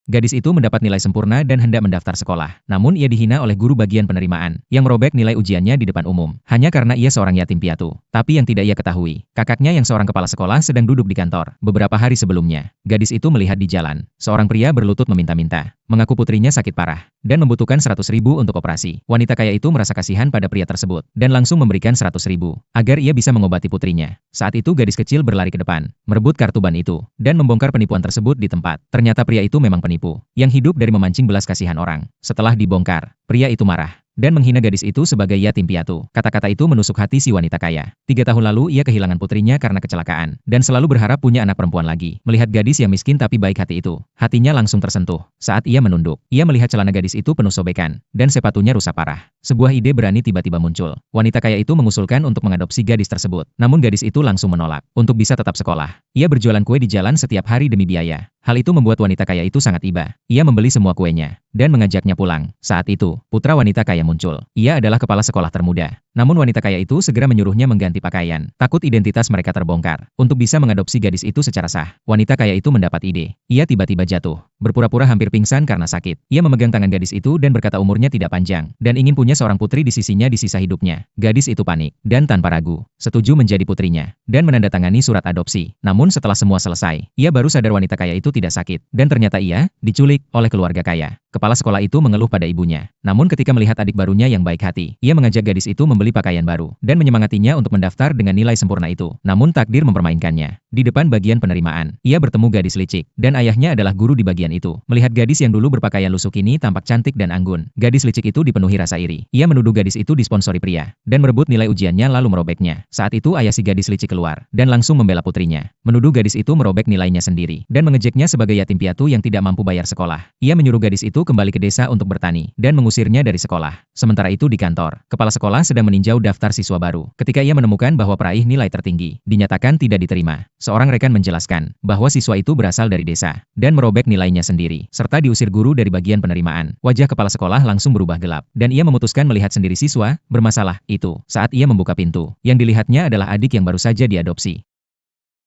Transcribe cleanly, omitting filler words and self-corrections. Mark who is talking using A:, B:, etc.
A: Gadis itu mendapat nilai sempurna dan hendak mendaftar sekolah. Namun ia dihina oleh guru bagian penerimaan, yang merobek nilai ujiannya di depan umum. Hanya karena ia seorang yatim piatu. Tapi yang tidak ia ketahui, kakaknya yang seorang kepala sekolah sedang duduk di kantor. Beberapa hari sebelumnya, gadis itu melihat di jalan, seorang pria berlutut meminta-minta, mengaku putrinya sakit parah, dan membutuhkan 100.000 untuk operasi. Wanita kaya itu merasa kasihan pada pria tersebut, dan langsung memberikan 100.000, agar ia bisa mengobati putrinya. Saat itu gadis kecil berlari ke depan, merebut kartu ban itu, dan membongkar penipuan tersebut di tempat. Ternyata pria itu memang penipu, yang hidup dari memancing belas kasihan orang. Setelah dibongkar, pria itu marah dan menghina gadis itu sebagai yatim piatu. Kata-kata itu menusuk hati si wanita kaya. 3 tahun lalu ia kehilangan putrinya karena kecelakaan, dan selalu berharap punya anak perempuan lagi. Melihat gadis yang miskin tapi baik hati itu, hatinya langsung tersentuh. Saat ia menunduk, ia melihat celana gadis itu penuh sobekan, dan sepatunya rusak parah. Sebuah ide berani tiba-tiba muncul. Wanita kaya itu mengusulkan untuk mengadopsi gadis tersebut. Namun gadis itu langsung menolak. Untuk bisa tetap sekolah, ia berjualan kue di jalan setiap hari demi biaya. Hal itu membuat wanita kaya itu sangat iba. Ia membeli semua kuenya, dan mengajaknya pulang. Saat itu, putra wanita kaya muncul. Ia adalah kepala sekolah termuda. Namun wanita kaya itu segera menyuruhnya mengganti pakaian. Takut identitas mereka terbongkar. Untuk bisa mengadopsi gadis itu secara sah, wanita kaya itu mendapat ide. Ia tiba-tiba jatuh, berpura-pura hampir pingsan karena sakit. Ia memegang tangan gadis itu dan berkata umurnya tidak panjang, dan ingin punya seorang putri di sisinya di sisa hidupnya. Gadis itu panik, dan tanpa ragu, setuju menjadi putrinya, dan menandatangani surat adopsi. Namun setelah semua selesai, ia baru sadar wanita kaya itu tidak sakit, dan ternyata ia diculik oleh keluarga kaya. Kepala sekolah itu mengeluh pada ibunya. Namun ketika melihat adik barunya yang baik hati, ia mengajak gadis itu membeli pakaian baru, dan menyemangatinya untuk mendaftar dengan nilai sempurna itu. Namun takdir mempermainkannya. Di depan bagian penerimaan, ia bertemu gadis licik, dan ayahnya adalah guru di bagian itu. Melihat gadis yang dulu berpakaian lusuh kini tampak cantik dan anggun, gadis licik itu dipenuhi rasa iri. Ia menuduh gadis itu disponsori pria, dan merebut nilai ujiannya lalu merobeknya. Saat itu ayah si gadis licik keluar, dan langsung membela putrinya. Menuduh gadis itu merobek nilainya sendiri, dan mengejeknya sebagai yatim piatu yang tidak mampu bayar sekolah. Ia menyuruh gadis itu kembali ke desa untuk bertani, dan mengusirnya dari sekolah. Sementara itu di kantor, kepala sekolah sedang meninjau daftar siswa baru. Ketika ia menemukan bahwa peraih nilai tertinggi dinyatakan tidak diterima, seorang rekan menjelaskan bahwa siswa itu berasal dari desa, dan merobek nilainya sendiri, serta diusir guru dari bagian penerimaan. Wajah kepala sekolah langsung berubah gelap, dan ia memutuskan melihat sendiri siswa bermasalah itu. Saat ia membuka pintu, yang dilihatnya adalah adik yang baru saja diadopsi.